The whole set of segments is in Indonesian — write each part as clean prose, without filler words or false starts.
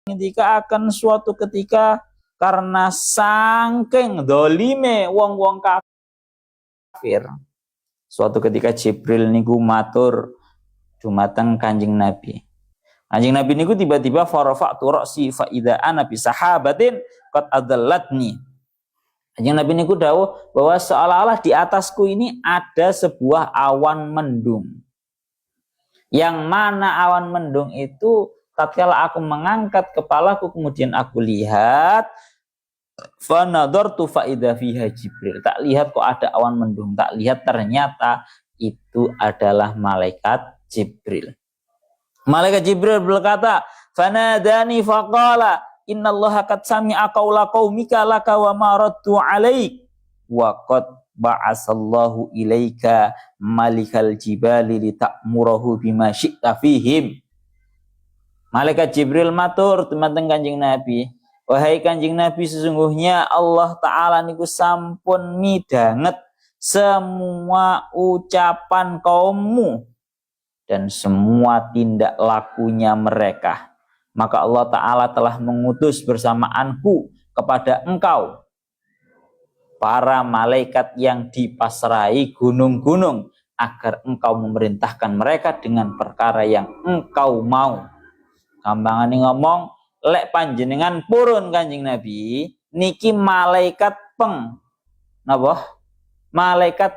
ketika akan suatu ketika karena saking dolime wong-wong kafir. Suatu ketika Jibril niku matur dumateng Kanjeng Nabi. Kanjeng Nabi niku tiba-tiba farafa'tu ra'si fa idza ana bi sahabatin qad adallatni. Kanjeng Nabi niku dawuh bahwa seolah-olah di atasku ini ada sebuah awan mendung. Yang mana awan mendung itu tatkala aku mengangkat kepalaku kemudian aku lihat fa nadartu fa idza fiha Jibril. Tak lihat kok ada awan mendung, tak lihat ternyata itu adalah malaikat Jibril. Malaikat Jibril berkata, "Fanadani faqala innallaha qad sami'a qaula qaumika laka wa ma raddu 'alaik wa qad ba'asallahu ilaika malikal jibali lita'murahu bima syi'ta fihim." Malaikat Jibril matur dumateng Kanjeng Nabi, "Wahai Kanjeng Nabi, sesungguhnya Allah Ta'ala niku sampun midanget semua ucapan kaummu dan semua tindak lakunya mereka. Maka Allah Ta'ala telah mengutus bersamaanku kepada engkau para malaikat yang dipasrai gunung-gunung agar engkau memerintahkan mereka dengan perkara yang engkau mau." Gampangane ngomong, lek panjenengan purun Kanjeng Nabi niki malaikat napa? Malaikat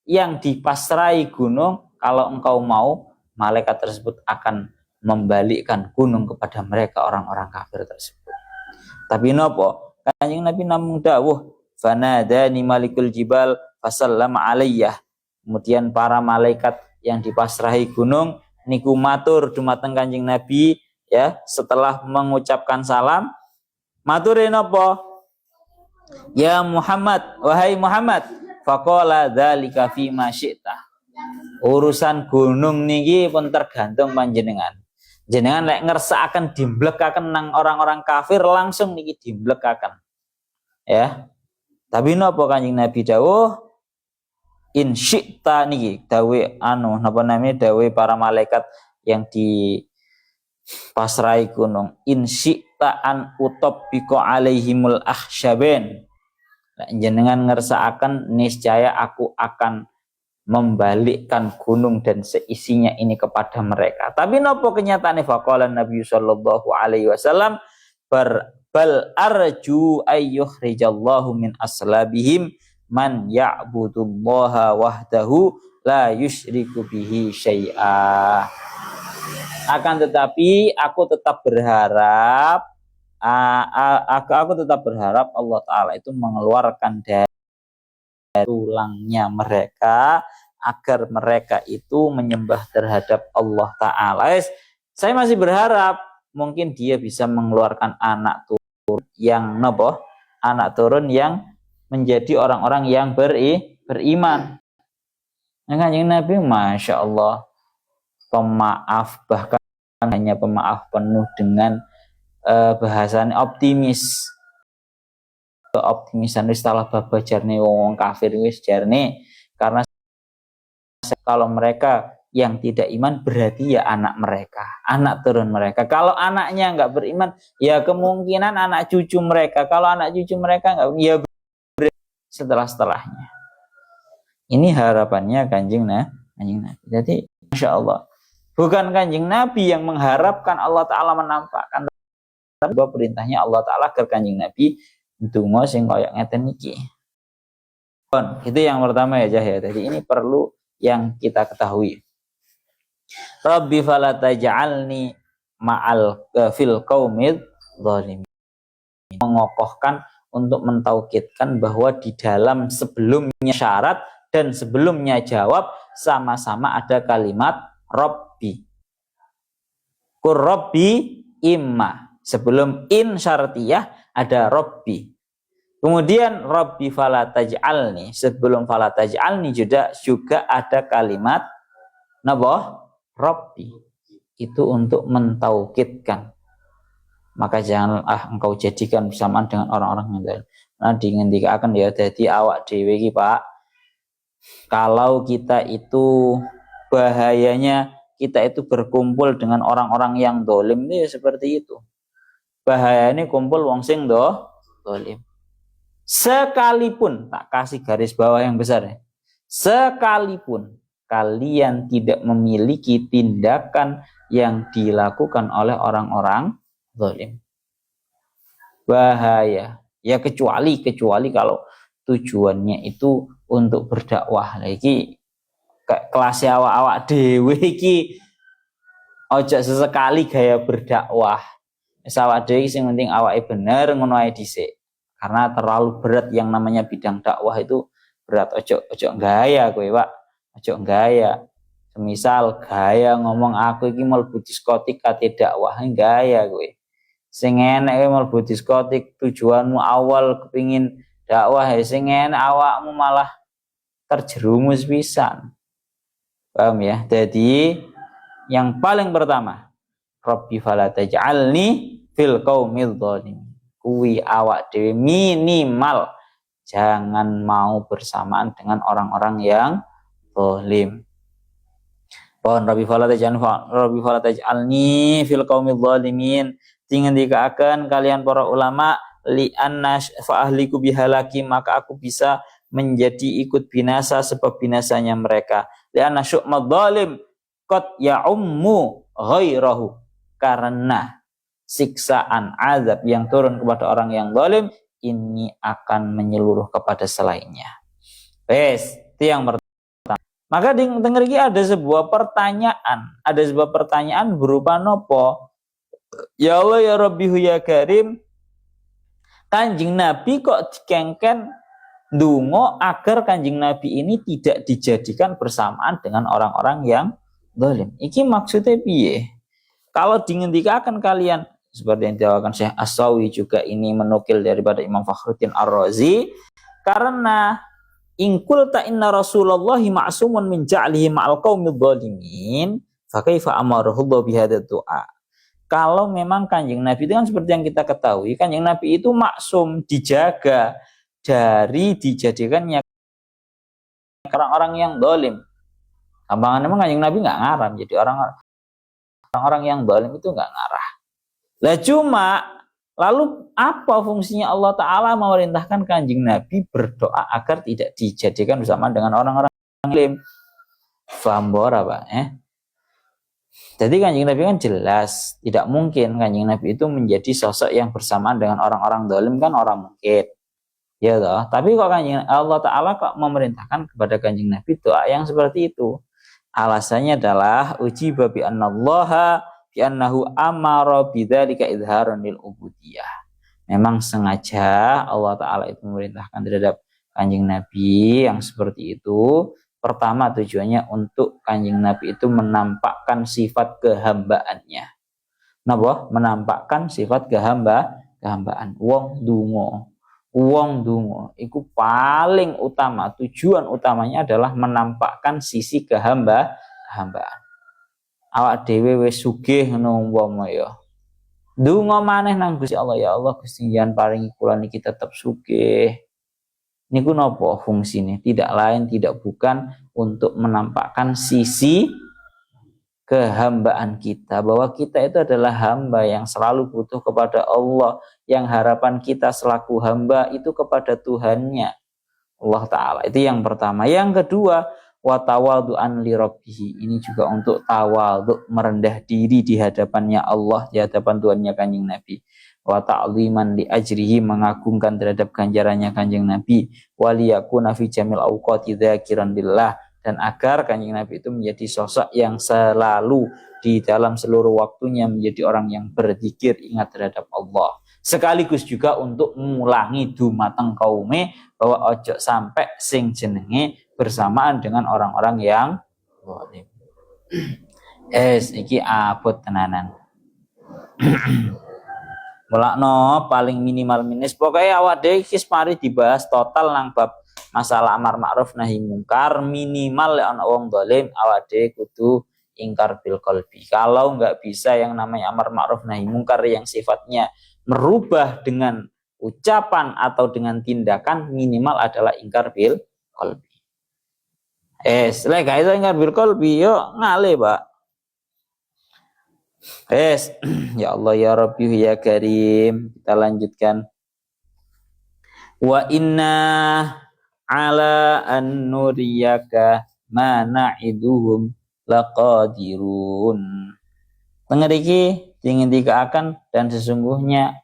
yang dipasrai gunung, kalau engkau mau malaikat tersebut akan membalikkan gunung kepada mereka orang-orang kafir tersebut. Tapi napa? Kanjeng Nabi namung dawuh, "Fanadani malikul jibal fasallama alayyah." Kemudian para malaikat yang dipasrahi gunung niku matur dumateng Kanjeng Nabi, ya, setelah mengucapkan salam, mature napa? "Ya Muhammad, wahai Muhammad, faqala dzalika fi ma syi'ta." Urusan gunung niki pun tergantung panjenengan. Jenengan lek ngersakaken dimblekaken nang orang-orang kafir langsung niki dimblekaken. Ya. Tapi napa Kanjeng Nabi dawuh? In syi'ta niki dawuh napa namanya dawuh para malaikat yang di pasrai gunung, in syi'ta an utobbiqo alaihimul akhsyaben. Jenengan ngersakaken niscaya aku akan membalikkan gunung dan seisinya ini kepada mereka. Tapi nopo kenyataannya faqala Nabi sallallahu alaihi wasallam bal arju ayyukhrijallahu min aslabihim man ya'budullaha wahdahu la yusyriku bihi syai'a. Akan tetapi aku tetap berharap Allah Ta'ala itu mengeluarkan dari tulangnya mereka agar mereka itu menyembah terhadap Allah Ta'ala. Saya masih berharap mungkin dia bisa mengeluarkan anak turun yang menjadi orang-orang yang beriman. Kanjeng Nabi Masya Allah pemaaf, bahkan hanya pemaaf penuh dengan bahasan optimis. Optimisan istilah baba jarne wong kafir wis jarne, karena kalau mereka yang tidak iman berarti ya anak mereka, anak turun mereka. Kalau anaknya nggak beriman, ya kemungkinan anak cucu mereka. Kalau anak cucu mereka nggak, ya setelahnya. Ini harapannya Kanjeng Nabi. Jadi Masya Allah, bukan Kanjeng Nabi yang mengharapkan Allah Ta'ala menampakkan, tapi perintahnya Allah Ta'ala ke Kanjeng Nabi ndonga sing kaya ngeten iki. Itu yang pertama ya Jah. Jadi ini perlu yang kita ketahui. Rabbi fala taj'alni ma'al fil qaumil zalimin. Mengokohkan untuk mentaukidkan bahwa di dalam sebelumnya syarat dan sebelumnya jawab sama-sama ada kalimat Rabbi. Qur Rabbi imma. Sebelum in syartiyah ada Rabbi. Kemudian Rabbi fala taj'alni. Sebelum fala taj'alni juga ada kalimat napa? Rabbi. Itu untuk mentaukidkan. Maka janganlah engkau jadikan bersamaan dengan orang-orang yang lain. Nah, dingendikaken ya dadi awak dhewe iki, Pak. Kalau kita itu bahayanya kita itu berkumpul dengan orang-orang yang dolim itu ya seperti itu. bahayane kumpul wong sing dolim. Sekalipun, tak kasih garis bawah yang besar ya, sekalipun kalian tidak memiliki tindakan yang dilakukan oleh orang-orang zalim. Bahaya. Ya kecuali kalau tujuannya itu untuk berdakwah. Lagi kelas awak-awak dhewe iki ojo sesekali gaya berdakwah. Awak dhewe sing penting awake bener ngono ae dhisik. Karena terlalu berat yang namanya bidang dakwah itu berat. Ojo gaya kowe, Pak. Ojo gaya. Semisal gaya ngomong aku iki mlebu diskotik kate dakwah, gaya kowe. Sing enek kowe mlebu diskotik tujuanmu awal kepingin dakwah, sing enek awakmu malah terjerumus pisan. Paham ya? Jadi yang paling pertama, Rabbi fala taj'alni fil qaumil dhalimin. Kuwi awak dhewe minimal jangan mau bersamaan dengan orang-orang yang zalim. Pohon Rabbi fala taj'alni fil qaumil dhalimin. Tingendikaken kalian para ulama li anna fa ahliku bihalaki, maka aku bisa menjadi ikut binasa sebab binasanya mereka. Li anna syu'mad dhalim qad ya'ummu ghairahu, karena siksaan azab yang turun kepada orang yang zalim ini akan menyeluruh kepada selainnya. Wes, itu yang pertama. Maka di tengah iki ada sebuah pertanyaan berupa nopo? Ya Allah ya Rabbihu ya Karim, Kanjeng Nabi kok dikengken ndonga agar Kanjeng Nabi ini tidak dijadikan bersamaan dengan orang-orang yang zalim. Iki maksudnya piye? Kalau dingendikakan kalian seperti yang diawakan Syekh As-Sawi juga ini menukil daripada Imam Fakhruddin Ar-Razi, karena ingkul ta inna Rasulullahi ma'sumun min ja'lihi ma'al qaumil zalimin fa kaifa amarahu bihadza du'a. Kalau memang Kanjeng Nabi itu kan seperti yang kita ketahui, Kanjeng Nabi itu maksum, dijaga dari dijadikannya orang-orang yang zalim. Gampangan memang Kanjeng Nabi nggak ngarah jadi orang-orang yang zalim itu nggak ngarah. Lah cuma lalu apa fungsinya Allah Ta'ala memerintahkan Kanjeng Nabi berdoa agar tidak dijadikan bersama dengan orang-orang zalim? Faham ora, Pak? Jadi Kanjeng Nabi kan jelas tidak mungkin Kanjeng Nabi itu menjadi sosok yang bersamaan dengan orang-orang zalim, kan orang mungkin. Ya toh, tapi kok Kanjeng Allah Ta'ala kok memerintahkan kepada Kanjeng Nabi doa yang seperti itu? Alasannya adalah uji babi annallaha bi annahu amara bidzalika idharan lil ubudiyah. Memang sengaja Allah Ta'ala itu memerintahkan terhadap Kanjeng Nabi yang seperti itu. Pertama tujuannya untuk Kanjeng Nabi itu menampakkan sifat kehambaannya. Napa? Menampakkan sifat kehambaan. Wong dungo itu paling utama, tujuan utamanya adalah menampakkan sisi kehambaan. Awak dhewe wis sugih ngono umpama ya. Ndonga maneh nang Gusti Allah, ya Allah Gusti jan paringi kula niki tetep sugih. Niku napa fungsine? Tidak lain tidak bukan untuk menampakkan sisi kehambaan kita, bahwa kita itu adalah hamba yang selalu butuh kepada Allah, yang harapan kita selaku hamba itu kepada Tuhannya Allah Ta'ala. Itu yang pertama. Yang kedua, wa tawadhu'an li rabbih. Ini juga untuk tawadhu, merendah diri di hadapannya Allah, di hadapan Tuhannya Kanjeng Nabi. Wa ta'liman li ajrihi, mengagungkan terhadap ganjarannya Kanjeng Nabi. Wa liyakuna fi jamil awqati dzakiran lillah, dan agar Kanjeng Nabi itu menjadi sosok yang selalu di dalam seluruh waktunya menjadi orang yang berzikir, ingat terhadap Allah. Sekaligus juga untuk mengulangi dumateng kaume bahwa ojo sampai sing jenenge bersamaan dengan orang-orang yang zalim. Iki abot tenanan. Mulakno paling minimal minus pokoknya awak dhewe iki mari dibahas total nang bab masalah amar ma'ruf nahi mungkar, minimal lek ana wong zalim awak dhewe kudu ingkar bil qalbi. Kalau nggak bisa yang namanya amar ma'ruf nahi mungkar yang sifatnya merubah dengan ucapan atau dengan tindakan, minimal adalah ingkar bil qalbi. Lek gak iso ingkar bil qalbi yo ngale, Pak. Yes. Ya Allah ya Rabbi ya Karim. Kita lanjutkan. Wa inna ala an nuriyaka ma na'iduhum laqadirun. Tengah iki ingin dikaakan dan sesungguhnya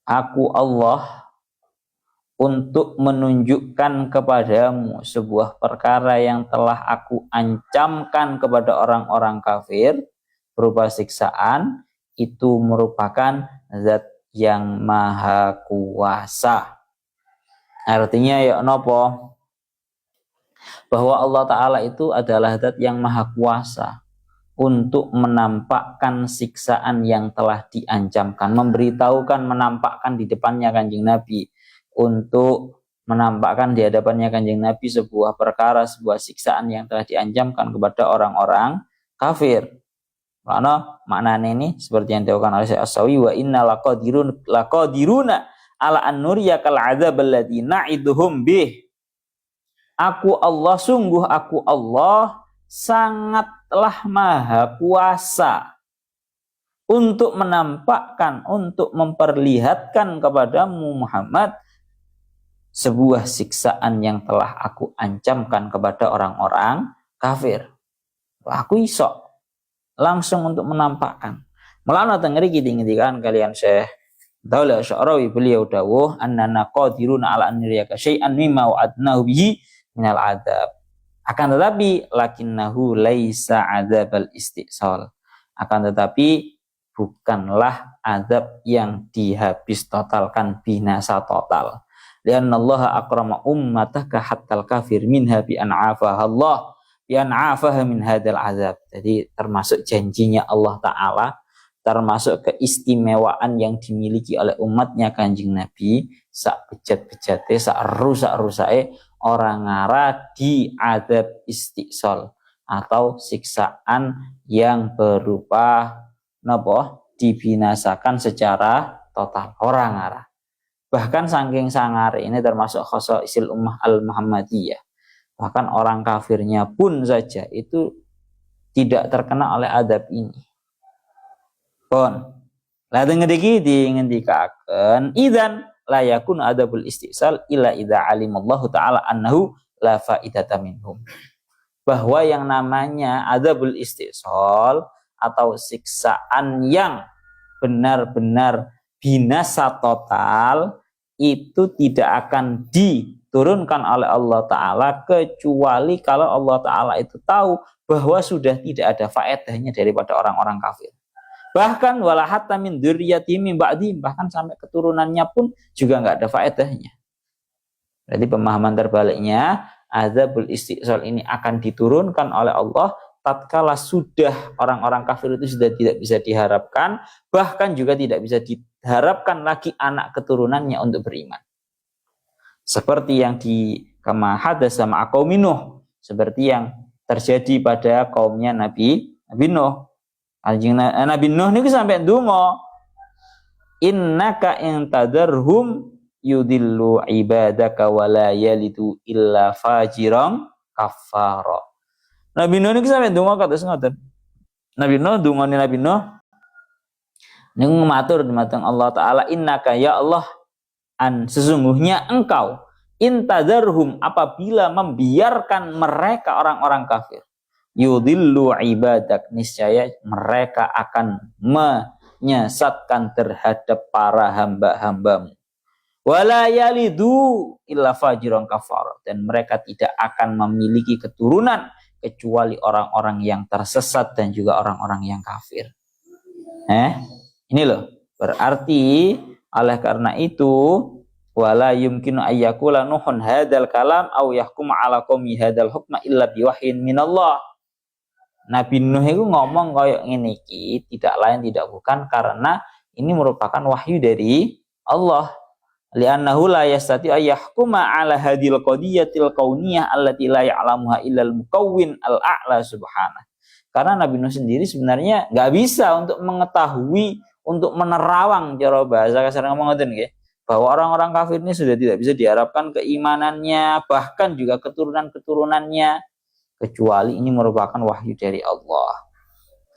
aku Allah untuk menunjukkan kepadamu sebuah perkara yang telah aku ancamkan kepada orang-orang kafir berupa siksaan, itu merupakan zat yang maha kuasa. Artinya ya nopo? Bahwa Allah Ta'ala itu adalah zat yang maha kuasa untuk menampakkan siksaan yang telah diancamkan, memberitahukan, menampakkan di depannya Kanjeng Nabi, untuk menampakkan di hadapannya Kanjeng Nabi sebuah perkara, sebuah siksaan yang telah diancamkan kepada orang-orang kafir. Maknanya ini seperti yang dilakukan oleh Syekh As-Sawi, wa inna laqadiruna ala an nuriyakal adzab alladzi na'iduhum bih. Aku Allah, sungguh aku Allah sangatlah maha kuasa untuk menampakkan, untuk memperlihatkan kepadamu Muhammad sebuah siksaan yang telah aku ancamkan kepada orang-orang kafir. Aku iso langsung untuk menampakkan. Mulana tengeri kita ngendikan kalian Syekh Daula Sya'rawi, beliau dawuh annana qadiruna ala an nuriyaka syai'an mimma wa'adnahu bihi minal adab. Akan tetapi lakinnahu laisa adzabal istisal. Akan tetapi bukanlah azab yang dihabis totalkan, binasa total. Lianna Allah akrama ummataka hattal kafir minha bi an'afaha Allah bi an'afaha min hadzal azab. Jadi termasuk janjinya Allah Ta'ala, termasuk keistimewaan yang dimiliki oleh umatnya Kanjeng Nabi, sak bejat-bejate, sak rusak-rusake orang ngara di adab istisal atau siksaan yang berupa napa dibinasakan secara total orang ngara. Bahkan saking sangar ini termasuk khosaisil ummah al-Muhammadiyah. Bahkan orang kafirnya pun saja itu tidak terkena oleh adab ini. Pun. Lalu ngediki ngendikaken idzan la yakun adabul istisal illa idza alimallahu ta'ala annahu la faidata minhum. Bahwa yang namanya adabul istisal atau siksaan yang benar-benar binasa total itu tidak akan diturunkan oleh Allah Ta'ala kecuali kalau Allah Ta'ala itu tahu bahwa sudah tidak ada faedahnya daripada orang-orang kafir. Bahkan wala hatta min dzurriyyatihim min ba'dihim, bahkan sampai keturunannya pun juga nggak ada faedahnya. Jadi pemahaman terbaliknya, azabul istisal ini akan diturunkan oleh Allah tatkala sudah orang-orang kafir itu sudah tidak bisa diharapkan, bahkan juga tidak bisa diharapkan lagi anak keturunannya untuk beriman. Seperti yang di kama hadasa ma'a qaumi Nuh, seperti yang terjadi pada kaumnya Nabi Nuh. Nabi Nuh niku sampai ndonga, innaka in tadarhum yudillu ibadaka wa la yalidu illa fajiran kafara. Nabi Nuh niku sampai ndonga kados ngoten. Nabi Nuh dungane Nabi Nuh niku matur dumateng Allah Ta'ala, innaka ya Allah, sesungguhnya engkau intadarhum, apabila membiarkan mereka orang-orang kafir, yudillu ibadak, niscaya mereka akan menyesatkan terhadap para hamba-hambamu, wala yalidu illa fajiran kafara, dan mereka tidak akan memiliki keturunan kecuali orang-orang yang tersesat dan juga orang-orang yang kafir. Ini loh, berarti oleh karena itu wala yumkinu ayyakula nuhun hadal kalam au yahkum ala qaumi hadal hukma illa biwahyin minallah. Nabi Nuh itu ngomong kayak ngene iki tidak lain tidak bukan karena ini merupakan wahyu dari Allah. Li'annahu la yastati ayyahkuma ala hadil qadiyatil kauniyah allati la ya'lamuha illal mukawwin al-a'la subhanahu. Karena Nabi Nuh sendiri sebenarnya nggak bisa untuk mengetahui, untuk menerawang, cara bahasa kasar ngomong ngoten nggih, bahwa orang-orang kafir ini sudah tidak bisa diharapkan keimanannya, bahkan juga keturunan-keturunannya, kecuali ini merupakan wahyu dari Allah.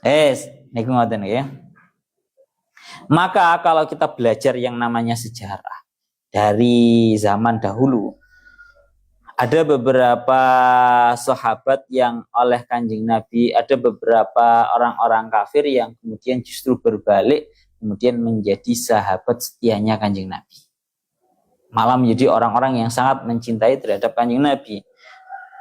Niku ngoten ya. Maka kalau kita belajar yang namanya sejarah dari zaman dahulu, ada beberapa sahabat yang oleh Kanjeng Nabi, ada beberapa orang-orang kafir yang kemudian justru berbalik, kemudian menjadi sahabat setianya Kanjeng Nabi. Malah menjadi orang-orang yang sangat mencintai terhadap Kanjeng Nabi.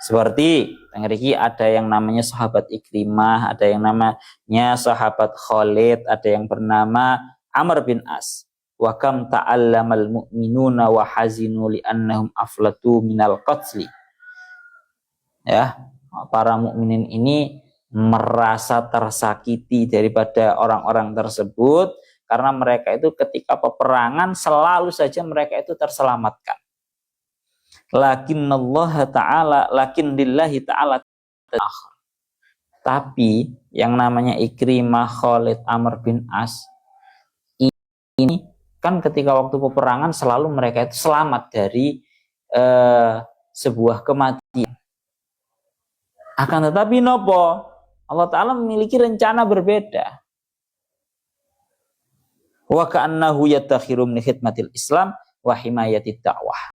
Seperti tengriki ada yang namanya sahabat Ikrimah, ada yang namanya sahabat Khalid, ada yang bernama Amr bin As. Wa kam ta'allamal mu'minuna wa hazinu li'annahum aflatu minal qatli. Ya, para mukminin ini merasa tersakiti daripada orang-orang tersebut karena mereka itu ketika peperangan selalu saja mereka itu terselamatkan. Lakin lillahi ta'ala. Tapi yang namanya Ikrimah, Khalid, Amr bin As ini kan ketika waktu peperangan selalu mereka itu selamat dari sebuah kematian. Akan tetapi nopo Allah Ta'ala memiliki rencana berbeda. Wa ka'annahu yatakhiru min khidmatil Islam wa himayatid da'wah.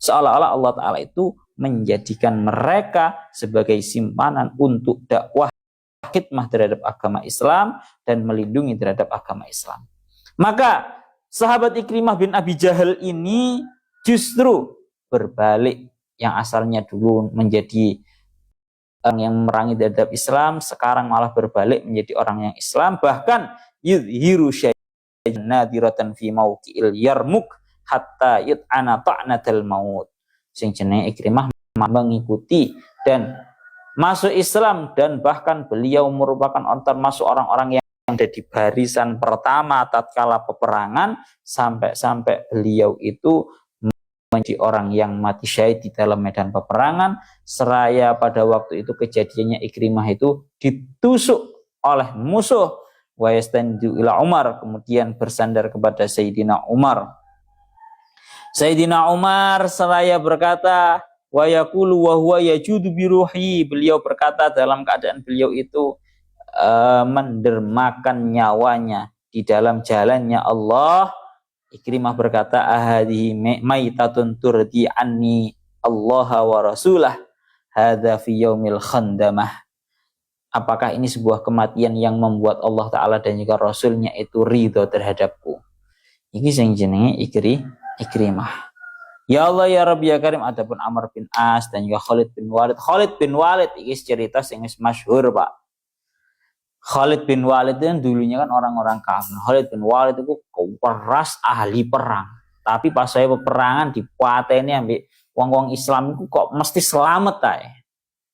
Seolah-olah Allah Ta'ala itu menjadikan mereka sebagai simpanan untuk dakwah, khidmah terhadap agama Islam dan melindungi terhadap agama Islam. Maka sahabat Ikrimah bin Abi Jahal ini justru berbalik, yang asalnya dulu menjadi orang yang memerangi terhadap Islam, sekarang malah berbalik menjadi orang yang Islam, bahkan yudhiru syai'an nadiratan fi mauqi'il yarmuk hatta yut'ana ta'natal maut. Sing jenenge Ikrimah mengikuti dan masuk Islam, dan bahkan beliau merupakan termasuk orang-orang yang ada di barisan pertama tatkala peperangan, sampai beliau itu menjadi orang yang mati syahid di dalam medan peperangan. Seraya pada waktu itu kejadiannya Ikrimah itu ditusuk oleh musuh, wa yastandu ila Umar, kemudian bersandar kepada Sayyidina Umar. Sayyidina Umar seraya berkata, wa yaqulu wa huwa yajudu bi ruhi, beliau berkata dalam keadaan beliau itu mendermakan nyawanya di dalam jalannya Allah. Ikrimah berkata, ahadihi maitatun turdi anni Allah wa rasulah hadza fi yaumil khandamah. Apakah ini sebuah kematian yang membuat Allah Ta'ala dan juga Rasulnya itu ridho terhadapku? Ini sing jenenge Ikrimah. Ya Allah ya Rabbi ya Karim. Adapun Amr bin As dan juga Khalid bin Walid. Khalid bin Walid ini cerita sing masyhur, Pak. Khalid bin Walid itu dulunya kan orang-orang kafir. Khalid bin Walid itu keras ahli perang. Tapi pas saya peperangan dipateni ambek wong-wong Islam itu kok mesti selamat ae.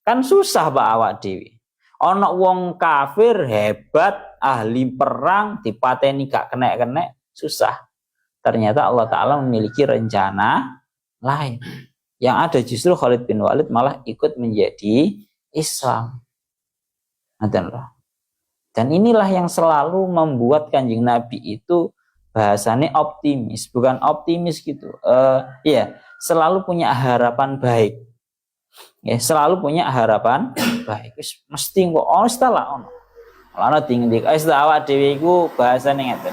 Kan susah Pak awak dhewe. Ana wong kafir hebat ahli perang dipateni gak kena-kena, susah. Ternyata Allah Ta'ala memiliki rencana lain. Yang ada justru Khalid bin Walid malah ikut menjadi Islam. Dan inilah yang selalu membuat Kanjeng Nabi itu bahasanya optimis. Bukan optimis gitu. Selalu punya harapan baik. Ya, selalu punya harapan baik. Mesti kok ono. Ana tinggi awak dhewe iku bahasane ngeten.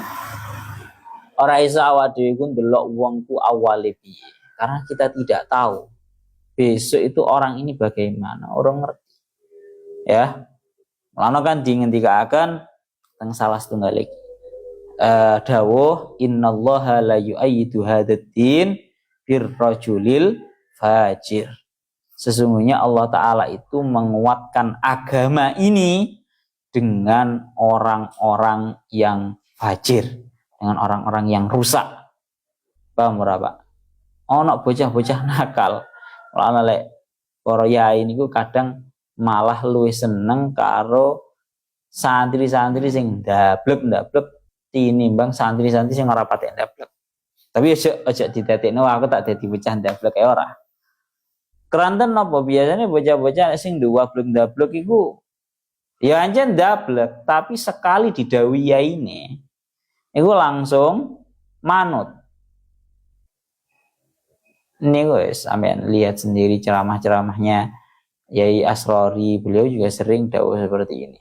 Ora iso awak dhewe iku ndelok wong ku awale piye. Karena kita tidak tahu besok itu orang ini bagaimana, orang ngerti. Ya. Mulane kan dingendikaken teng salah setunggal iki. Dawuh innallaha la yu'ayyidu hadzal-din birrajulil fajir. Sesungguhnya Allah Ta'ala itu menguatkan agama ini dengan orang-orang yang fajir, dengan orang-orang yang rusak. Paham ora, Pak? Ono bocah-bocah nakal. Mulane lek para yai niku kadang malah luwih seneng karo santri-santri sing ndablek tinimbang santri-santri sing ora patek ndablek. Tapi aja didadekno aku tak dadi bocah ndablek ae ora. Keranten napa biasanya bocah-bocah sing ndablek iku ya anjen ndablek, tapi sekali didhawuhi yaine iku langsung manut. Ini guys, sampean lihat sendiri ceramah-ceramahnya Yai Asrori, beliau juga sering dawuh seperti ini.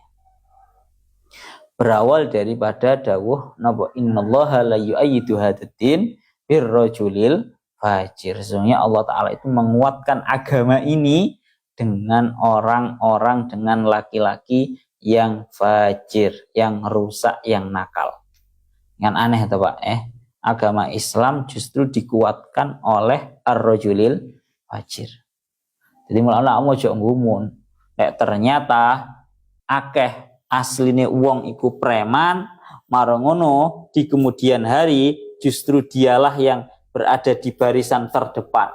berawal daripada dawuh napa innallaha la yu'ayyidu hadzal-din birrajulil fajir. Sesungguhnya Allah Ta'ala itu menguatkan agama ini dengan orang-orang, dengan laki-laki yang fajir, yang rusak, yang nakal. Yang aneh itu Pak, agama Islam justru dikuatkan oleh ar-rajulil fajir. Jadi mulanya ojo ngumun. Ternyata akeh asline wong iku preman, marongono di kemudian hari justru dialah yang berada di barisan terdepan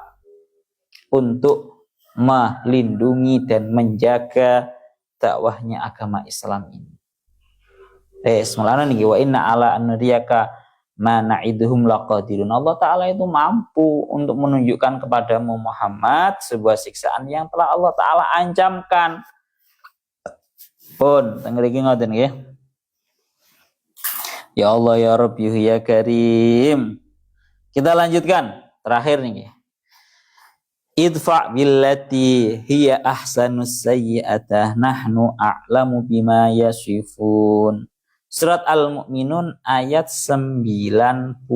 untuk melindungi dan menjaga dakwahnya agama Islam ini. Semulanya nih wa inna ala anriyaka ma na'iduhum laqadirun. Allah Ta'ala itu mampu untuk menunjukkan kepadamu Muhammad sebuah siksaan yang telah Allah Ta'ala ancamkan. Pun tengriki ngoten nggih. Ya Allah ya Rabbi ya Karim. Kita lanjutkan terakhir nih. Idfa billati hiya ahsanus sayyi'atah nahnu a'lamu bima yasifun. Surat Al-Mu'minun ayat 96.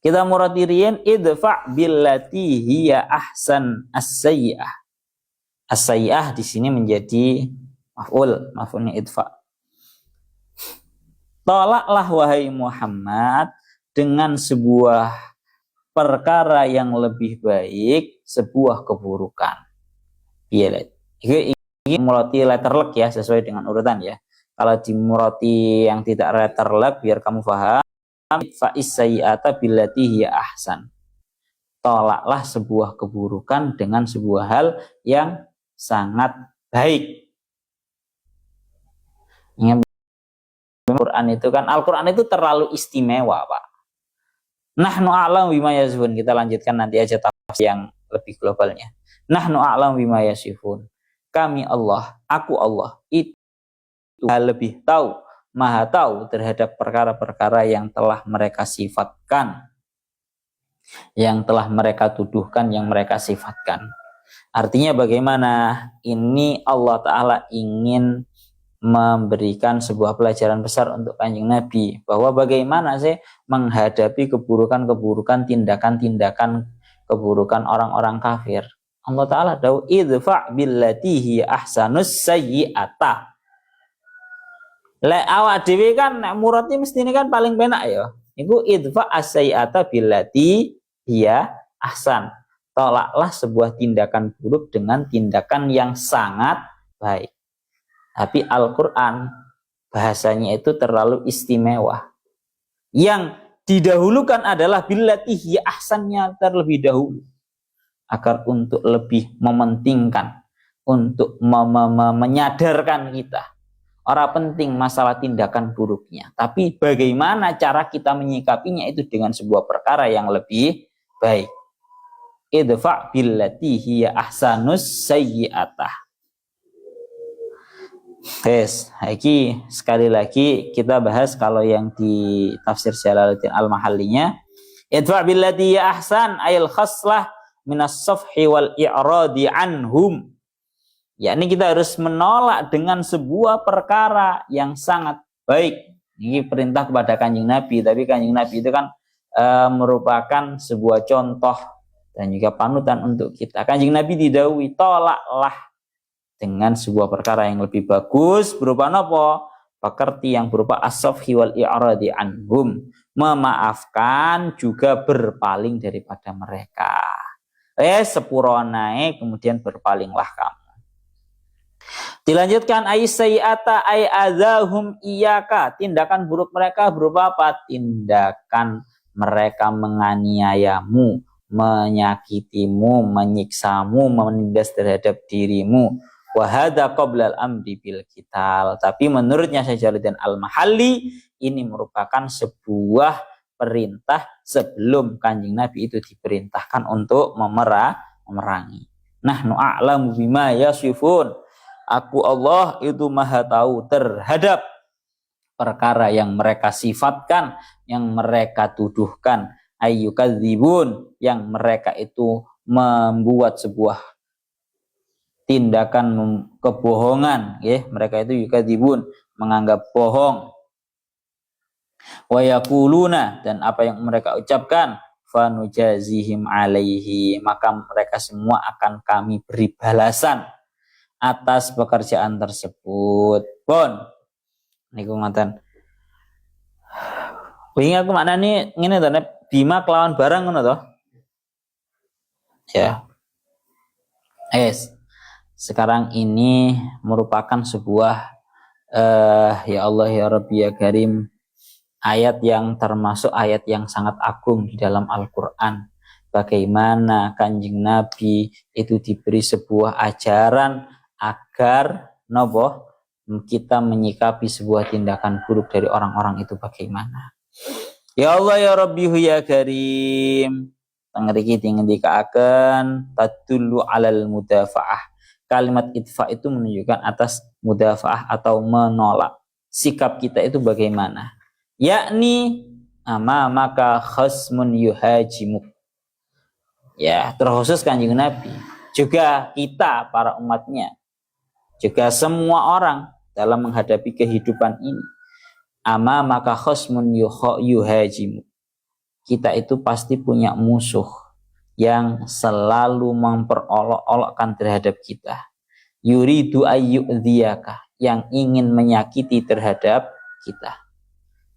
Kita muratirian idfa billati hiya ahsan as-sayyi'ah. As-sayyi'ah di sini menjadi maf'ulnya idfa. Tolaklah wahai Muhammad dengan sebuah perkara yang lebih baik, sebuah keburukan. Iya, ini murati letterlek ya, sesuai dengan urutan ya. Kalau di murati yang tidak letterlek, biar kamu paham, fa'is sayyi'ata billati hiya ahsan. Tolaklah sebuah keburukan dengan sebuah hal yang sangat baik. Ingat, Al-Quran itu kan, Al-Quran itu terlalu istimewa Pak. Nahnu a'lamu bima yasifun. Kita lanjutkan nanti aja tafsir yang lebih globalnya. Nahnu a'lamu bima yasifun. Kami Allah, aku Allah, itu lebih tahu, maha tahu terhadap perkara-perkara yang telah mereka sifatkan, yang telah mereka tuduhkan, yang mereka sifatkan. Artinya bagaimana? Ini Allah Ta'ala ingin memberikan sebuah pelajaran besar untuk Kanjeng Nabi, bahwa bagaimana sih menghadapi keburukan-keburukan, tindakan-tindakan keburukan orang-orang kafir. Allah Ta'ala tahu idfa billati hiya ahsanus sayyi'ata. Lek awak dhewe kan muradnya mesti ini kan paling penak ya. Iku idfa as-sayyi'ata billati hiya ahsan. Tolaklah sebuah tindakan buruk dengan tindakan yang sangat baik. Tapi Al-Quran bahasanya itu terlalu istimewa. Yang didahulukan adalah billati hiya ahsannya terlebih dahulu. Agar untuk lebih mementingkan, untuk menyadarkan kita. Orang penting masalah tindakan buruknya. Tapi bagaimana cara kita menyikapinya itu dengan sebuah perkara yang lebih baik. Idfa billati hiya ahsanus sayyi'atah. Iki sekali lagi kita bahas kalau yang di tafsir Jalaluddin Al-Mahallinya. Idfa billati hiya ahsan ayil khaslah minas safhi wal i'radi anhum. Yakni kita harus menolak dengan sebuah perkara yang sangat baik. Ini perintah kepada Kanjeng Nabi, tapi Kanjeng Nabi itu kan merupakan sebuah contoh dan juga panutan untuk kita. Kanjeng Nabi didhawuhi tolaklah dengan sebuah perkara yang lebih bagus berupa apa? Pekerti yang berupa as-safhi wal i'radi anhum. Memaafkan juga berpaling daripada mereka. Sepuro naik kemudian berpalinglah kamu. Dilanjutkan ayyayyata ay adzahum iyyaka. Tindakan buruk mereka berupa apa? Tindakan mereka menganiayamu, menyakitimu, menyiksamu, menindas terhadap dirimu. Wa hadza qabla al-amri bil qital. Tapi menurutnya Jalaluddin Al-Mahalli ini merupakan sebuah perintah sebelum Kanjeng Nabi itu diperintahkan untuk memerangi. Nahnu a'lamu bima yasifun. Aku Allah itu maha tahu terhadap perkara yang mereka sifatkan, yang mereka tuduhkan, ayyukadzibun, yang mereka itu membuat sebuah tindakan kebohongan, ya, mereka itu yukadzibun, menganggap bohong. Wa yaquluna, dan apa yang mereka ucapkan, fanujazihim alaihi, maka mereka semua akan kami beri balasan atas pekerjaan tersebut. Pun niku ngoten. Wingi aku maknane ngene to, bima kelawan barang ngono to. Ya. Sekarang ini merupakan sebuah ya Allah ya Rabbi ya Karim, ayat yang termasuk ayat yang sangat agung di dalam Al-Quran. Bagaimana Kanjeng Nabi itu diberi sebuah ajaran agar kita menyikapi sebuah tindakan buruk dari orang-orang itu bagaimana. Ya Allah ya Rabbi ya Karim, tengriki dingendikaaken tadullu alal mudafaah. Kalimat idfa itu menunjukkan atas mudafaah atau menolak. Sikap kita itu bagaimana? Yakni maka khasmun yuhajimuk. Ya, terkhusus Kanjeng Nabi. Juga kita para umatnya. Juga semua orang dalam menghadapi kehidupan ini. Maka khasmun yuhajimuk. Kita itu pasti punya musuh yang selalu memperolok-olokkan terhadap kita. Yuridu ayyu'dhiyaka, yang ingin menyakiti terhadap kita.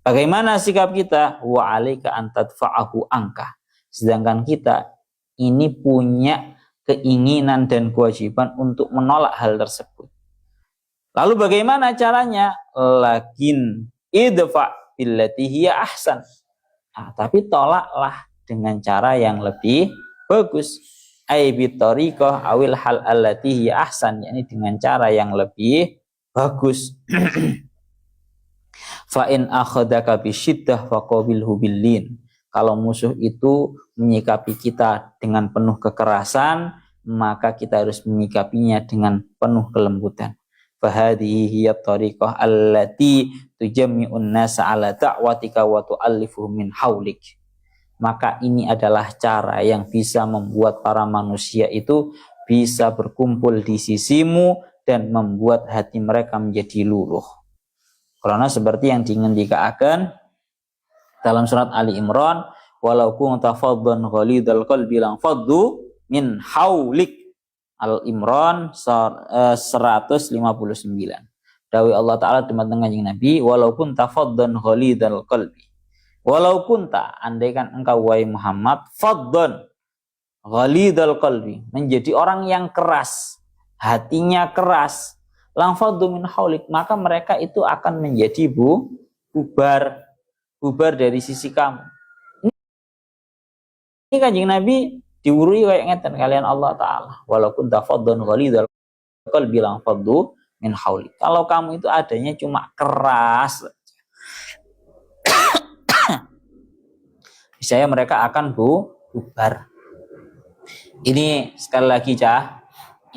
Bagaimana sikap kita? Wa 'alaika an tadfa'ahu angka. Sedangkan kita ini punya keinginan dan kewajiban untuk menolak hal tersebut. Lalu bagaimana caranya? Lakin idfa billati hiya ahsan. Tapi tolaklah dengan cara yang lebih bagus. Ai bitariqah awil hal allati hiya ahsan, yakni dengan cara yang lebih bagus. Fa in akhadaka bisyiddah faqabilhu billin. Kalau musuh itu menyikapi kita dengan penuh kekerasan, maka kita harus menyikapinya dengan penuh kelembutan. Fa hadhihi hiya tariqah allati tujammi'un nasa ala da'watika wa tu'allifuhum min haulik. Maka ini adalah cara yang bisa membuat para manusia itu bisa berkumpul di sisimu dan membuat hati mereka menjadi luluh. Karena seperti yang dingendikaken dalam surat Ali Imran, walau kunta faddan ghalidal qalbi lang faddu min haulik. Al-Imran 159. Dawai Allah Ta'ala di Kanjeng Nabi, walaupun tafaddan ghalidal qalbi. Walaupun andaikan engkau wahai Muhammad faddan ghalidal qalbi, menjadi orang yang keras, hatinya keras, lang faddu min haulik, maka mereka itu akan menjadi bubar dari sisi kamu. Ini Kanjeng Nabi diurui kayak ngeten kalian Allah Ta'ala, walaupun tafaddan ghalidal qalbi lang faddu min haulik. Kalau kamu itu adanya cuma keras, saya mereka akan bubar. Ini sekali lagi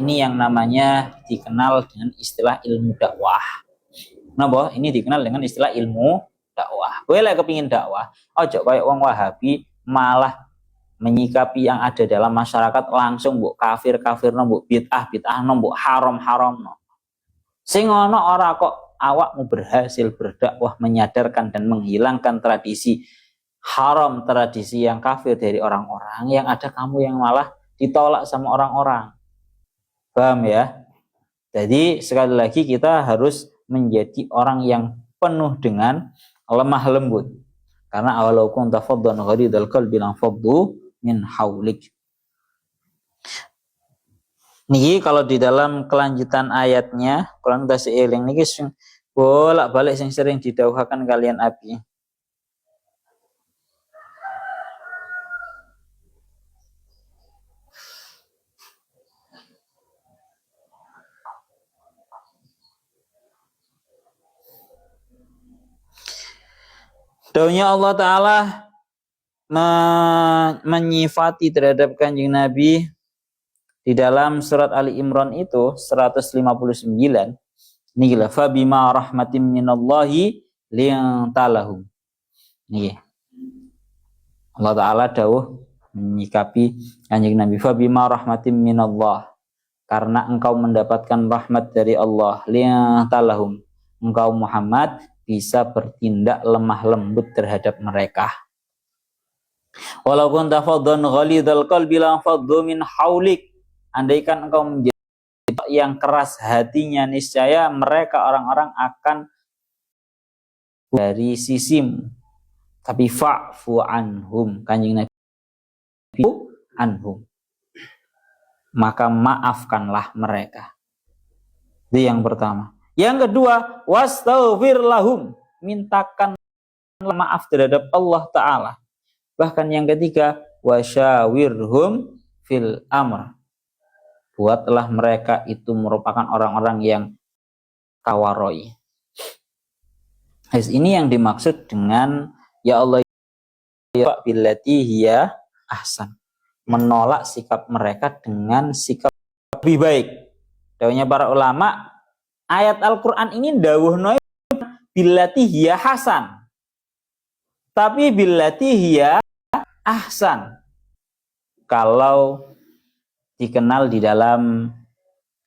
ini yang namanya dikenal dengan istilah ilmu dakwah. Napa? Ini dikenal dengan istilah ilmu dakwah. Kowe lek kepengin dakwah, ojo kayak wong Wahabi malah menyikapi yang ada dalam masyarakat langsung mbok kafir-kafirno, mbok bid'ah-bid'ahno, mbok haram-haramno. Sing ngono ora kok awakmu berhasil berdakwah menyadarkan dan menghilangkan tradisi haram, tradisi yang kafir dari orang-orang, yang ada kamu yang malah ditolak sama orang-orang. Paham ya? Jadi sekali lagi kita harus menjadi orang yang penuh dengan lemah lembut. Karena awalau kunta faddan ghalidal qalbi lang faddu min haulik. Niki kalau di dalam kelanjutan ayatnya, kurang tasih eling niki bolak-balik sing sering didhawuhaken kalian Abi. Dawuhnya Allah Ta'ala menyifati terhadap Kanjeng Nabi di dalam surat Ali Imran itu 159. Niki fa bima rahmatin minallahi lintalahum. Niki. Allah Ta'ala dawuh menyikapi Kanjeng Nabi, fa bima rahmatin minallah. karena engkau mendapatkan rahmat dari Allah, liyatalahum, engkau Muhammad bisa bertindak lemah lembut terhadap mereka. Walau kunta faddan ghalidhal qalbi lanfaddu min haulik, andaikan engkau menjadi yang keras hatinya, niscaya mereka orang-orang akan dari sisimu. Tapi fa'fu anhum, kanjeng Nabi, anhum, maka maafkanlah mereka. Itu yang pertama. Yang kedua, wastaghfir lahum, mintakan maaf terhadap Allah Ta'ala. Bahkan yang ketiga, wasyawirhum fil amr, buatlah mereka itu merupakan orang-orang yang kawaroi. Ini yang dimaksud dengan ya Allah ya billati hiya ahsan, menolak sikap mereka dengan sikap lebih baik. Dawuhnya para ulama, ayat Al-Qur'an ini dawuhna billati hiya hasan, tapi billati hiya ahsan kalau dikenal di dalam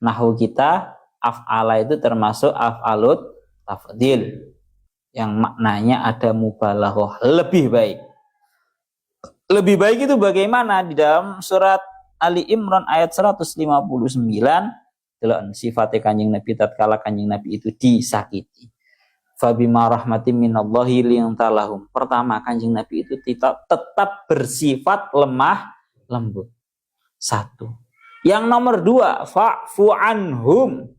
nahwu kita, af'ala itu termasuk af'alut tafdil, yang maknanya ada mubalaghah, lebih baik. Lebih baik itu bagaimana? Di dalam surat Ali Imran ayat 159, sifatnya kanjeng Nabi tatkala kanjeng Nabi itu disakiti. Fabima rahmatin minallahi lintalahum. Pertama, kanjeng Nabi itu tetap bersifat lemah lembut. Satu. Yang nomor dua, fa'fu anhum.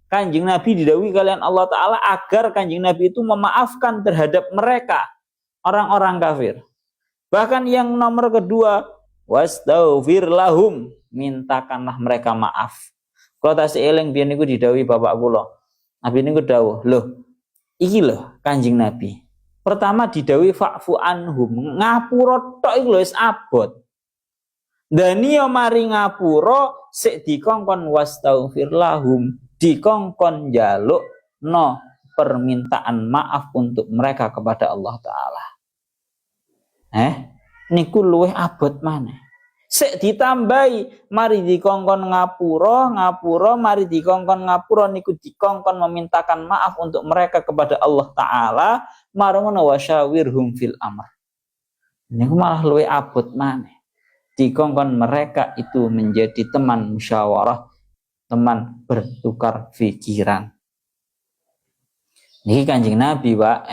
Kanjeng Nabi didhawuhi kalian Allah Ta'ala agar kanjeng Nabi itu memaafkan terhadap mereka, orang-orang kafir. Bahkan yang nomor kedua, wastaghfir lahum, mintakanlah mereka maaf. Kalau tasih eling biyen niku didhawuhi bapak kula. Nabi niku dawuh, loh, iki lho kanjeng Nabi. Pertama didhawuhi fa'fu anhum, ngapura tok iku lho wis abot. Dani yo mari ngapura sik dikongkon wastaghfir lahum, dikongkon jaluk no permintaan maaf untuk mereka kepada Allah Ta'ala. Niku luwih abot maneh. Sik ditambahi, mari dikongkon ngapura, mari dikongkon ngapura niku dikongkon memintakan maaf untuk mereka kepada Allah Ta'ala, marungono wasyawirhum fil amr. Niku malah luwih abot maneh. Dikongkon mereka itu menjadi teman musyawarah, teman bertukar pikiran. Niki kanjeng Nabi, Pak,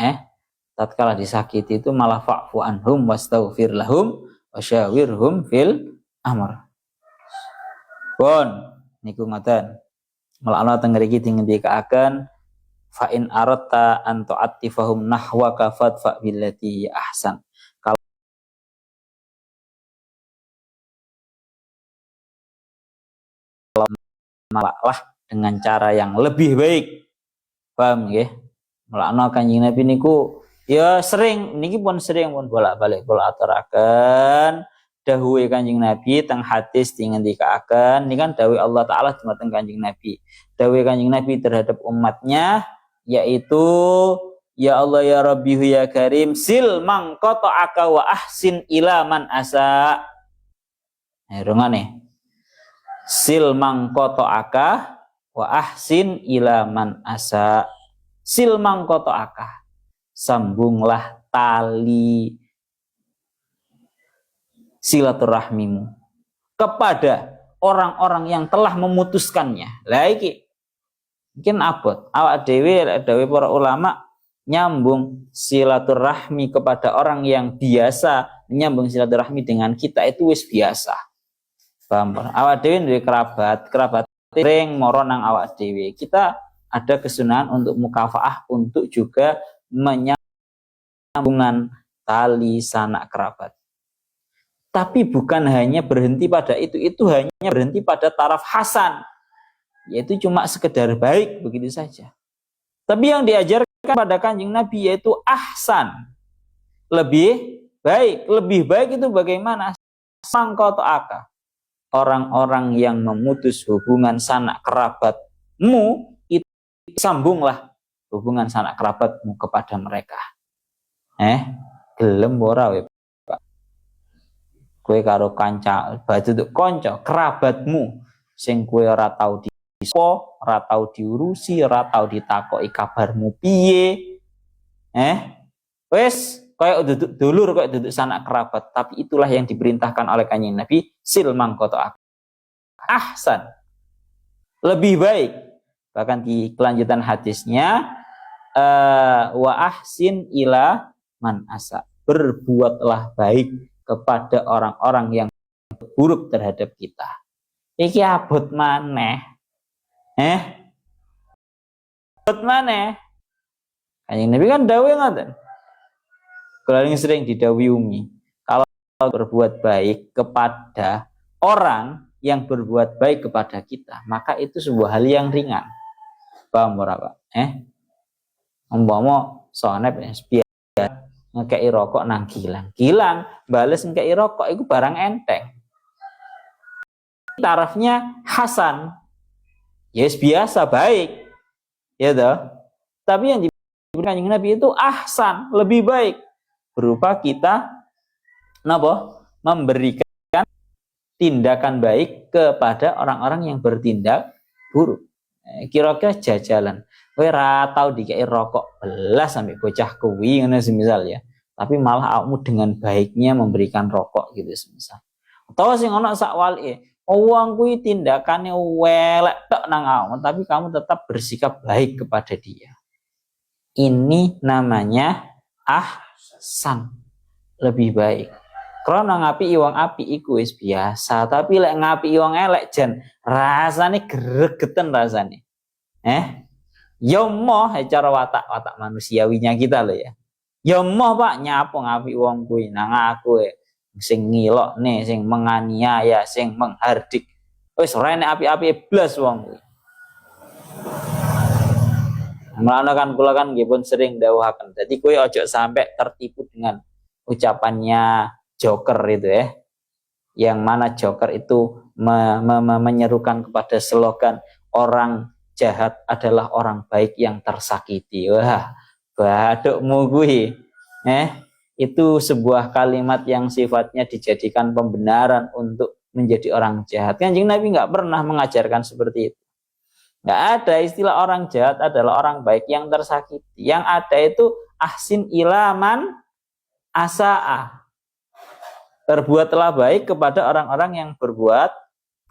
tatkala disakiti itu malah fa'fu anhum wastaghfir lahum wasyawirhum fil amr. Pun niku ngoten. Mulane teng mriki dingendikaken fa in aratta an tu'attifahum nahwaka fadfa billati ahsan. Kalau malaklah dengan cara yang lebih baik. Paham nggih? Mulane kanjeng Nabi niku ya sering, niki pun sering pun bolak-balik kula aturaken dawuhe kanjeng Nabi teng hadis dingendikaken niki kan dawuh Allah Taala dumateng kanjeng Nabi. Dawuh kanjeng Nabi terhadap umatnya yaitu ya Allah ya Rabbi ya Karim sil man qata'aka wa ahsin ila man asa. Rungane. Sil man qata'aka wa ahsin ila man asa. Sil man qata'aka, sambunglah tali silaturahmimu kepada orang-orang yang telah memutuskannya. Lah iki mungkin abot awak dhewe para ulama nyambung silaturahmi kepada orang yang biasa, nyambung silaturahmi dengan kita itu wis biasa. Paham? Awak dhewe duwe kerabat sering moro nang awak dhewe. Kita ada kesunahan untuk mukafaah, untuk juga menyambungan tali sanak kerabat. Tapi bukan hanya berhenti pada itu hanya berhenti pada taraf hasan, yaitu cuma sekedar baik begitu saja. Tapi yang diajarkan pada kanjeng Nabi yaitu ahsan, lebih baik itu bagaimana? Sangkotoaka, orang-orang yang memutus hubungan sanak kerabatmu, sambunglah hubungan sanak kerabatmu kepada mereka. Gelem ora we, Pak? Kowe karo kanca, batu kanca kerabatmu sing kowe ora tau diso, ora tau diurusi, ora tau ditakoki kabarmu piye. Wes kayak duduk dulur, kayak duduk sanak kerabat, tapi itulah yang diperintahkan oleh Kanjeng Nabi, sil mangkoto ahsan, lebih baik. Bahkan di kelanjutan hadisnya, wa ahsin ila man asa, berbuatlah baik kepada orang-orang yang buruk terhadap kita. Iki abot maneh. Abot maneh. Kanjeng Nabi kan dawuh ngoten. Kalau sering didhawuhi Umi, kalau berbuat baik kepada orang yang berbuat baik kepada kita, maka itu sebuah hal yang ringan. Paham ora, Pak? Umpama sonep biasa ngekei rokok nang Gilang bales ngekei rokok itu barang enteng. Tarafnya hasan. Yes, biasa baik. Ya toh? Tapi yang diberikan Kanjeng Nabi itu ahsan, lebih baik. Berupa kita memberikan tindakan baik kepada orang-orang yang bertindak buruk. Kira-kira jajalan, kowe ra tau dikei rokok belas sampai bocah kuwi ngono semisal ya. Tapi malah awakmu dengan baiknya memberikan rokok gitu semisal. Atau sing ana sak walike, wong kuwi tindakane welek tok nang awakmu, tapi kamu tetap bersikap baik kepada dia. Ini namanya ahsan, lebih baik. Karena ngapi wong api iku wis biasa, tapi lek ngapi wong elek jan rasane gregeten rasane. Ya moh cara watak manusiawinya kita loh ya. Ya moh Pak nyapo ngapi wong kuwi nang aku sing ngilokne, sing menganiaya, sing menghardik. Wis ora enek api-api blas wong kuwi. Mulane kan kula kan nggih pun sering dawuhaken. Dadi kowe ojo sampai tertipu dengan ucapannya Joker itu ya. Yang mana Joker itu menyerukan kepada slogan orang jahat adalah orang baik yang tersakiti. Wah, badukmu kuwi. Itu sebuah kalimat yang sifatnya dijadikan pembenaran untuk menjadi orang jahat. Kanjeng Nabi nggak pernah mengajarkan seperti itu. Nggak ada istilah orang jahat adalah orang baik yang tersakiti. Yang ada itu ahsin ilaman asa'a. Berbuatlah baik kepada orang-orang yang berbuat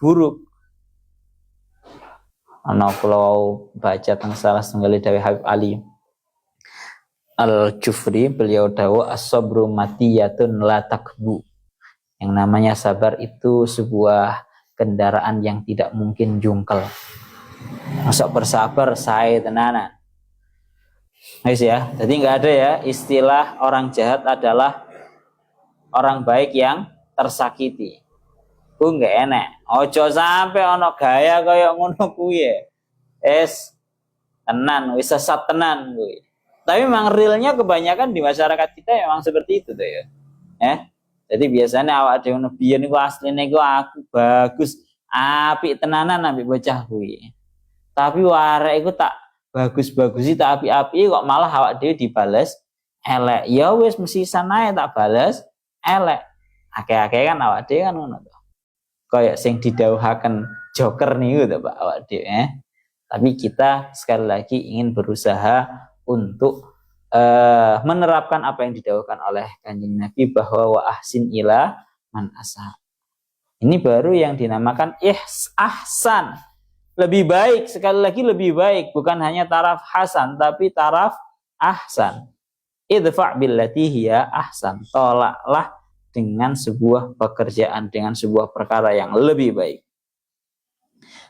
buruk. Ana kalau baca teng salah setunggal dawuh Habib Ali Al-Jufri, beliau dawuh as-sabru matiyatun la takbu. Yang namanya sabar itu sebuah kendaraan yang tidak mungkin jungkel. Masuk bersabar saya tenanan. Guys ya, jadi nggak ada ya istilah orang jahat adalah orang baik yang tersakiti. Ku nggak enak. Ojo sampai ono gaya kaya ngono kuwi. Tenan, wis sesat tenan kuwi. Tapi memang realnya kebanyakan di masyarakat kita memang seperti itu tuh ya. Jadi biasanya awak dhewe biyen niku asline niku aku bagus, apik tenanan ambek bocah kuwi. Tapi warek iku tak bagus-bagusi tak api-api kok malah awak dhewe dibales elek. Ya wis mesti sanae tak bales elek. Akeh-akeh kan awak dhewe kan ngono to. Kayak sing didhawuhaken Joker niku to Pak awak dhewe. Tapi kita sekali lagi ingin berusaha untuk menerapkan apa yang didhawuhkan oleh Kanjeng Nabi bahwa wa ahsin ila man asa. Ini baru yang dinamakan ahsan. Lebih baik, sekali lagi lebih baik, bukan hanya taraf hasan tapi taraf ahsan. Idfa' billati hiya ahsan. Tolaklah dengan sebuah pekerjaan, dengan sebuah perkara yang lebih baik.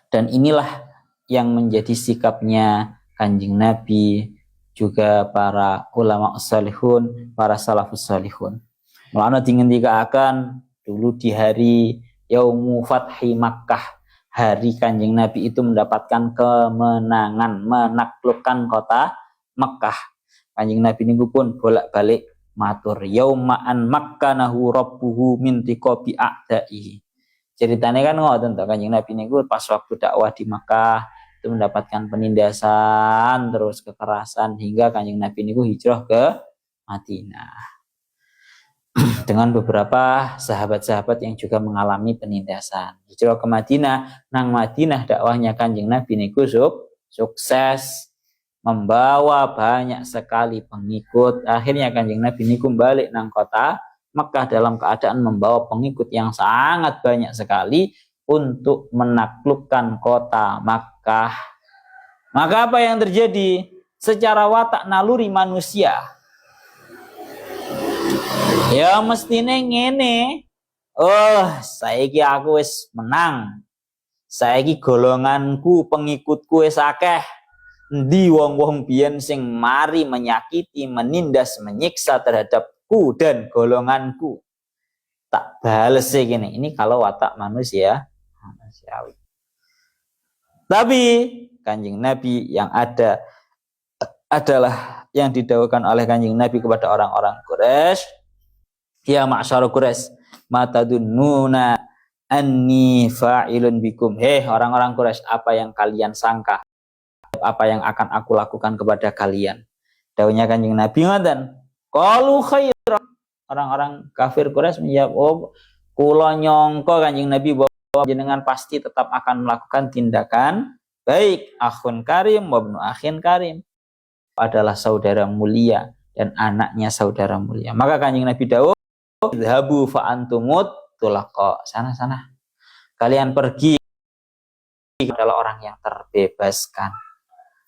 Dan inilah yang menjadi sikapnya Kanjeng Nabi, juga para ulama salihun, para salafus salihun. Mulane dingendikaken dulu di hari Yaumu Fathi Makkah, hari Kanjeng Nabi itu mendapatkan kemenangan, menaklukkan kota Makkah. Kanjeng Nabi niku pun bolak-balik matur yauma'an makkanahu rabbuhu min tiqabi a'da'i. Ceritanya kan ngoten to, Kanjeng Nabi niku pas waktu dakwah di Makkah itu mendapatkan penindasan terus kekerasan hingga Kanjeng Nabi niku hijrah ke Madinah. dengan beberapa sahabat-sahabat yang juga mengalami penindasan. Hijrah ke Madinah, nang Madinah dakwahnya Kanjeng Nabi niku sukses, membawa banyak sekali pengikut. Akhirnya Kanjeng Nabi niku balik nang kota Mekah dalam keadaan membawa pengikut yang sangat banyak sekali untuk menaklukkan kota Makkah. Maka apa yang terjadi? Secara watak naluri manusia, ya mestine ngene. Oh, saiki aku wis menang. Saiki golonganku, pengikutku wis akeh. Endi wong-wong biyen sing mari menyakiti, menindas, menyiksa terhadapku dan golonganku. Tak bales gini. Ini kalau watak manusiawi. Tapi Kanjeng Nabi yang ada adalah yang didawuhkan oleh Kanjeng Nabi kepada orang-orang Quraisy. Ya ma'syar Quraisy, matadunnuna anni fa'ilun bikum. Hei orang-orang Quraisy, apa yang kalian sangka? Apa yang akan aku lakukan kepada kalian? Dawuhnya Kanjeng Nabi ngoten. Qalu khair. Orang-orang kafir Quraisy menjawab, "Oh, kula nyangka Kanjeng Nabi bahwa jenengan pasti tetap akan melakukan tindakan baik. Akhun karim wa ibnu akhin karim." Adalah saudara mulia dan anaknya saudara mulia. Maka Kanjeng Nabi dawuh, "Idhabu fa antumut tulaqa." Sana-sana. Kalian pergi, adalah orang yang terbebaskan.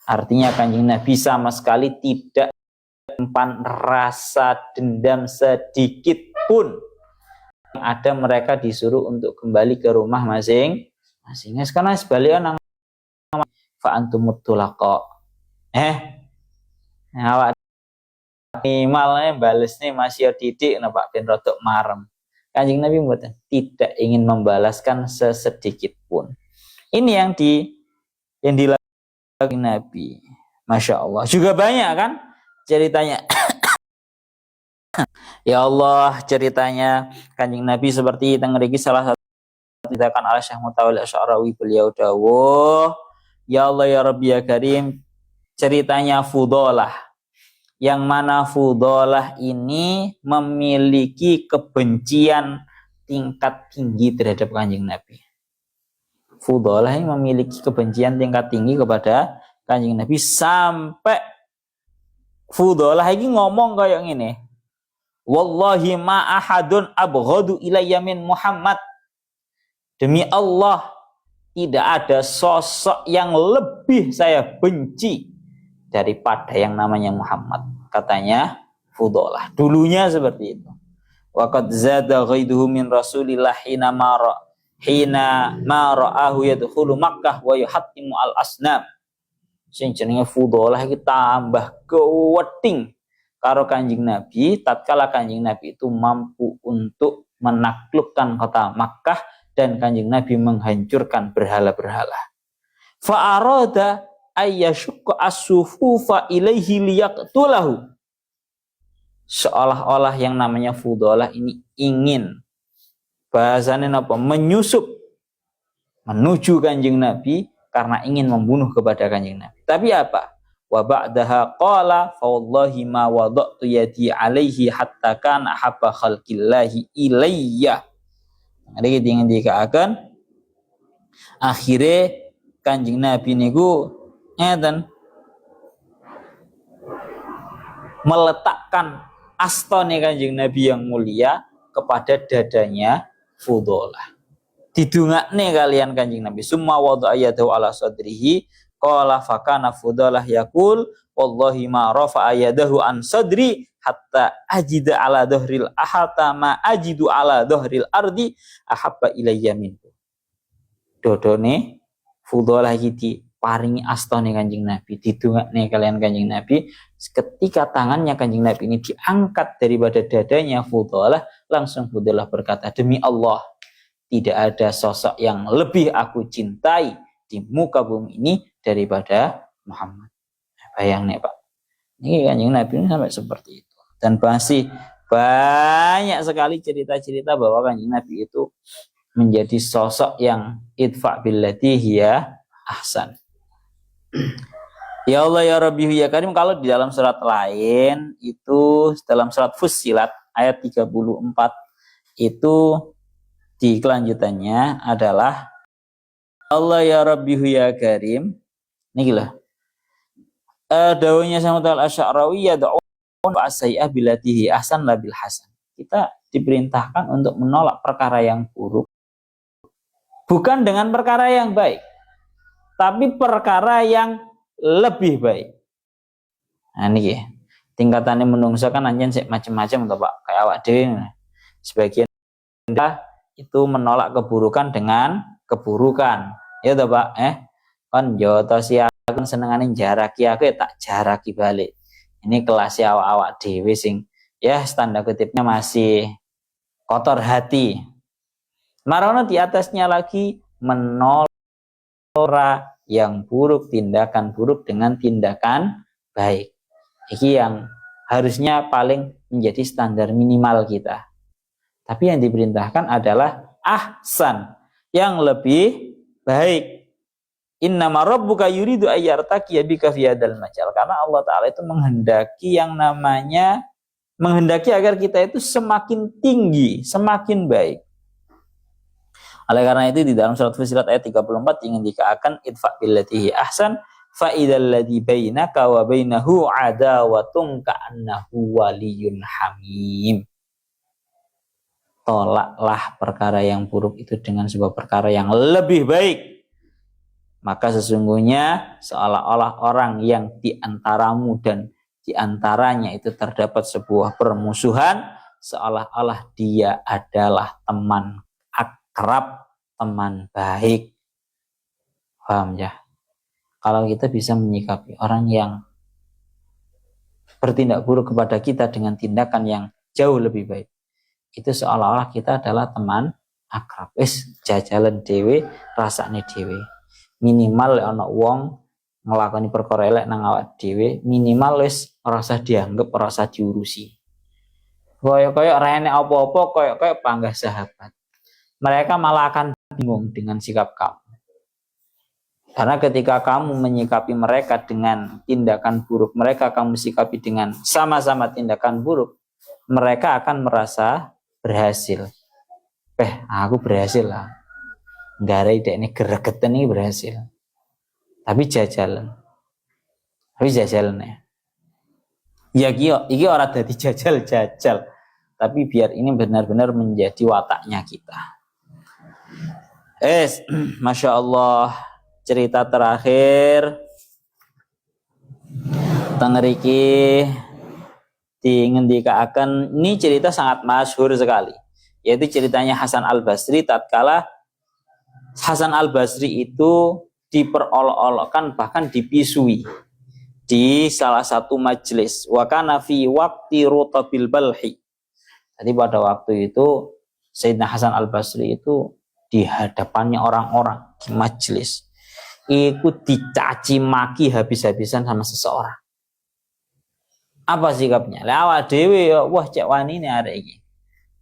Artinya Kanjeng Nabi sama sekali tidak menyimpan rasa dendam sedikit pun. Yang ada mereka disuruh untuk kembali ke rumah masing-masing. Karena sebaliknya nang fa antumut tulaqa. Awak minimalnya balesnya masih titik Pak ben rodok marem. Kanjeng Nabi mboten, tidak ingin membalaskan sesedikit pun. Ini yang dilakukan Nabi. Masya Allah. Juga banyak kan ceritanya. Ya Allah, ceritanya Kanjeng Nabi seperti yang mriki salah satu tindakan oleh Syekh Mutawalli Asy'arawi, beliau dawuh, ya Allah ya Rabbi ya Karim, ceritanya Fudalah. Yang mana Fudalah ini memiliki kebencian tingkat tinggi terhadap Kanjeng Nabi. Fudalah ini memiliki kebencian tingkat tinggi kepada Kanjeng Nabi sampai Fudalah ini ngomong kayak gini, wallahi ma ahadun abghadu ilayya min Muhammad. Demi Allah, tidak ada sosok yang lebih saya benci daripada yang namanya Muhammad. Katanya Fudalah. Dulunya seperti itu. Wa qad zada ghaiduhu min Rasulillah hina ma ra'ahu yadkhulu Makkah wa yuhattimu al-asnam. Sing jenenge Fudalah iki tambah keweding karo Kanjeng Nabi tatkala Kanjeng Nabi itu mampu untuk menaklukkan kota Makkah dan Kanjeng Nabi menghancurkan berhala-berhala. Fa arada ayyashqa as-sufufa ilaihi liyaqtulahu. Seolah-olah yang namanya Fudalah ini ingin bahasanya apa? Menyusup menuju Kanjeng Nabi karena ingin membunuh kepada Kanjeng Nabi. Tapi apa? Wa ba'daha qala fa wallahi ma wada'tu yadi alaihi hatta kana habba khalqillahi ilayya. Ada kita ingin dikatakan akhirnya Kanjeng Nabi niku ngeten meletakkan astone Kanjeng Nabi yang mulia kepada dadanya Fudalah. Didungakne kalian Kanjeng Nabi summa wada'a yadahu ala sadrihi qala fakana Fudalah yaqul wallahi ma rafa'a yadahu an sadri hatta ajida ala dhahril ahata ma ajidu ala dhahril ardi ahabba ilayya minhu. Dodone Fudalah iki paringi astone Kanjeng Nabi, didungakne kalian Kanjeng Nabi. Ketika tangannya Kanjeng Nabi ini diangkat daripada dadanya Fudalah, langsung Fudalah berkata, demi Allah, tidak ada sosok yang lebih aku cintai di muka bumi ini daripada Muhammad. Bayang nih Pak, ini Kanjeng Nabi ini sampai seperti itu. Dan masih banyak sekali cerita-cerita bahwa Kanjeng Nabi itu menjadi sosok yang idfa billati hiya ahsan. Ya Allah ya Rabbi ya Karim, kalau di dalam surat lain itu dalam surat Fussilat ayat 34 itu di kelanjutannya adalah Allah ya Rabbihu ya Karim. Ini gila. Dawuhnya sama Al-Asy'arawi yad'un wa as-sayyi'ah billatihi ahsan labil hasan. Kita diperintahkan untuk menolak perkara yang buruk bukan dengan perkara yang baik, tapi perkara yang lebih baik. Nah ini ya. Tingkatannya menungso kan anjen sik macam-macam to Pak, kayak awak dhewe. Sebagian itu menolak keburukan dengan keburukan. Ya toh Pak, kon yo to si aku senengane jaraki aku ya tak jaraki balik. Ini kelasnya awak-awak dhewe sing ya tanda kutipnya masih kotor hati. Marono di atasnya lagi menolak yang buruk, tindakan buruk dengan tindakan baik. Ini yang harusnya paling menjadi standar minimal kita. Tapi yang diperintahkan adalah ahsan, yang lebih baik. Innama rabbuka yuridu ayyartaqiya bika fi hadzal majal. Karena Allah Ta'ala itu menghendaki agar kita itu semakin tinggi, semakin baik. Oleh karena itu di dalam surat Fussilat ayat 34 ingin dikatakan idfa billatihi ahsan fa idzal ladzi bainaka wa bainahu adawatun ka'annahu waliyyun hamim. Tolaklah perkara yang buruk itu dengan sebuah perkara yang lebih baik. Maka sesungguhnya seolah-olah orang yang di antaramu dan di antaranya itu terdapat sebuah permusuhan, seolah-olah dia adalah teman akrab, teman baik. Paham ya? Kalau kita bisa menyikapi orang yang bertindak buruk kepada kita dengan tindakan yang jauh lebih baik, itu seolah-olah kita adalah teman akrab. Jajalan dewe, rasane dewe. Minimal ana wong nglakoni perkara elek nang awak dhewe, minimal wis ora usah dianggap, ora usah diurusi. Kaya rene apa-apa, kaya panggah sahabat. Mereka malah akan bingung dengan sikap kamu. Karena ketika kamu menyikapi mereka dengan tindakan buruk, mereka kamu sikapi dengan sama-sama tindakan buruk, mereka akan merasa berhasil. Aku berhasil lah. Nggak ada ide ini geregetan ini berhasil. Tapi jajalan ya. Ya iki orang dadi jajal. Tapi biar ini benar-benar menjadi wataknya kita. Masya Allah, cerita terakhir tengeriki dingendikaken ini cerita sangat masyhur sekali, yaitu ceritanya Hasan Al-Basri tatkala Hasan Al-Basri itu diperolok-olokkan bahkan dipisui di salah satu majelis. Wa kana fi waqti rutabil balhi. Jadi pada waktu itu Sayyidina Hasan Al-Basri itu di hadapannya orang-orang di majelis itu dicaci maki habis-habisan sama seseorang. Apa sikapnya? Awak dhewe wah cek wani ne arek iki.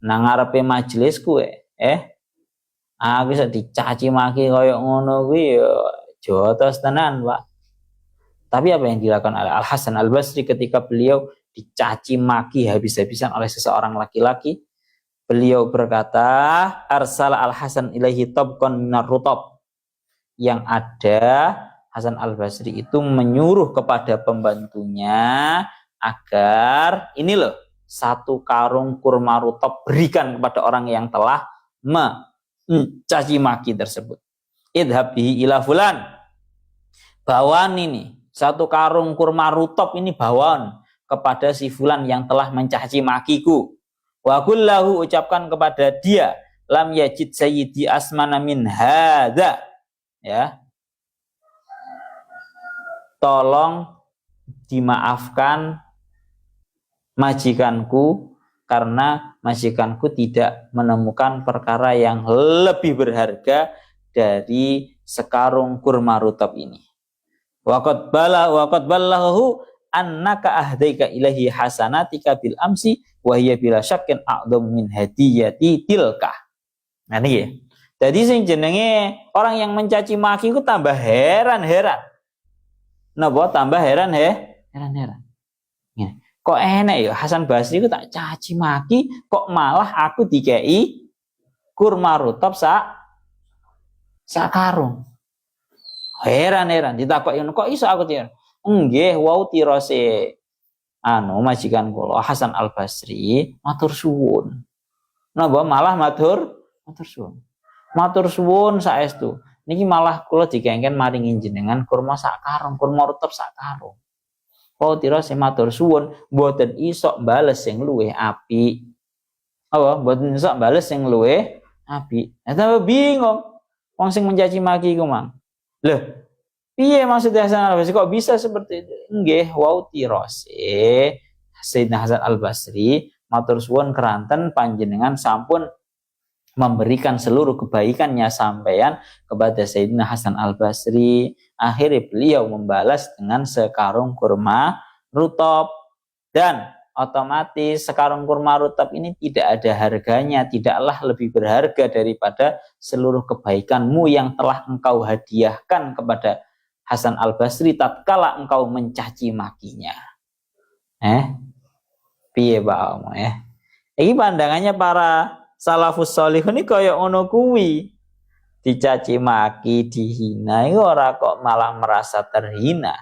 Nang ngarepe majelisku aku bisa dicaci maki koyok ngono kuwi ya jotos tenan, Pak. Tapi apa yang dilakukan oleh Al Hasan Al Basri ketika beliau dicaci maki habis-habisan oleh seseorang laki-laki? Beliau berkata, arsala Al Hasan ilaihi tabqan minar rutab. Yang ada Hasan Al Basri itu menyuruh kepada pembantunya agar ini loh, satu karung kurma rutab berikan kepada orang yang telah caci maki tersebut. Idhab bihi ila fulan. Bawan ini satu karung kurma rutab ini bawan kepada si fulan yang telah mencaci makiku. Wa kullahu, ucapkan kepada dia, lam yajid sayyidi asmana min hadza. Ya. Tolong dimaafkan majikanku karena majikanku tidak menemukan perkara yang lebih berharga dari sekarung kurma rutab ini. Waqad balaghahu annaka ahdaika ilahi hasanatika bil amsi wa hiya bila syakkin a'dham min hadiyati tilka. Nah niki. Jadi sing jenenge orang yang mencaci maki ku tambah heran-heran. Napa tambah heran-heran. Kok enak ya Hasan Basri ku tak caci maki, kok malah aku dikei kurma rutop sak karung. Heran ditakoki kok iso aku tira. Nggih, wau tirose majikan kula Hasan Al Basri matur suwun. Napa malah matur suwun. Matur suwun saestu. Niki malah kula dikengken maringi jenengan kurma sak karung, kurma rutop sak karung. Wau tirose matur suwun, mboten iso bales sing luwih apik. Apa mboten iso bales sing luwih apik. Nah, bingung. Wong sing mencaci maki iku, Mang. Loh, piye maksudnya Hasan Al Basri kok bisa seperti itu? Nggih, wau tirose Sayyidina Hasan Al Basri matur suwun keranten panjenengan sampun memberikan seluruh kebaikannya sampeyan kepada Sayyidina Hasan Al Basri. Akhirnya beliau membalas dengan sekarung kurma rutop, dan otomatis sekarung kurma rutop ini tidak ada harganya, tidaklah lebih berharga daripada seluruh kebaikanmu yang telah engkau hadiahkan kepada Hasan Al Basri tatkala engkau mencaci makinya. Piye bae Iki pandangannya para salafus sholihun ini kaya ngono kuwi. Dicaci maki, dihina, itu ora kok malah merasa terhina.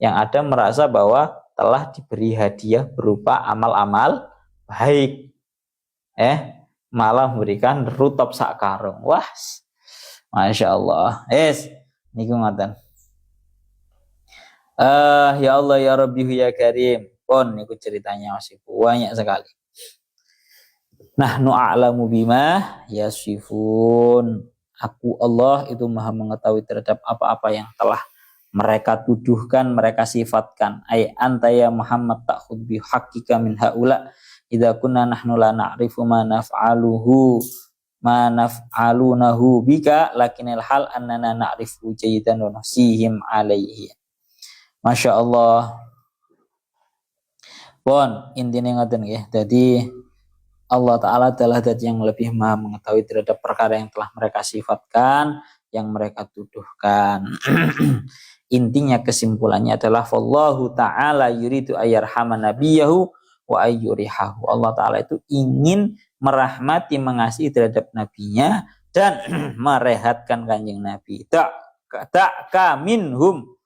Yang ada merasa bahwa telah diberi hadiah berupa amal-amal baik. Malah memberikan rutop sak karung. Wah, Masya Allah. Niku ngoten. Ya Allah ya Rabbi ya Karim. Pon niku ceritanya masih banyak sekali. Nahnu a'lamu bima yasifun. Aku Allah itu maha mengetahui terhadap apa-apa yang telah mereka tuduhkan, mereka sifatkan. Ay anta ya Muhammad ta'khud bi haqqika min haula idza kunna nahnu la na'rifu ma naf'alunahu bika lakinil hal annana na'rifu jayidan wa nusihim alaihi. Masya Allah. Pon intine ngoten nggih. Dadi Allah Ta'ala adalah zat yang lebih maha mengetahui terhadap perkara yang telah mereka sifatkan, yang mereka tuduhkan. Intinya kesimpulannya adalah Wallahu Ta'ala yuridu ayyarhama nabiyahu wa ayyurihahu. Allah Ta'ala itu ingin merahmati, mengasihi terhadap nabinya dan merehatkan kanjeng Nabi. Ta'ka minhum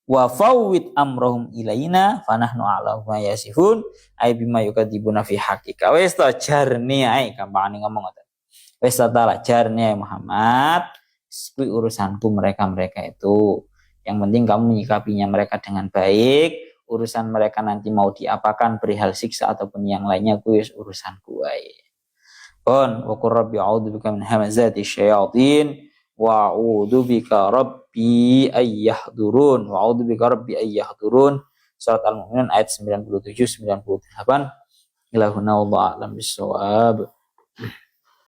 wa fawwid amrohum ilaina fanahnu a'lamu ma yasifun ay bima yukadzibuna fi haqiqa. Wis to jarni ae gampangane ngomong ngoten. Wis ta jarni Muhammad, kuwi urusanku mereka itu. Yang penting kamu menyikapinya mereka dengan baik. Urusan mereka nanti mau diapakan, perihal siksa ataupun yang lainnya, kuwi urusanku wae. Wa qur rabbi a'udzubika min hamazati syayatin wa a'udzubika rabbi ayyahdurun wa a'udzubika rabbi ayyahdurun. Surat Al-Mu'minun ayat 97 98. Ilahuna wallahu a'lam bissawab.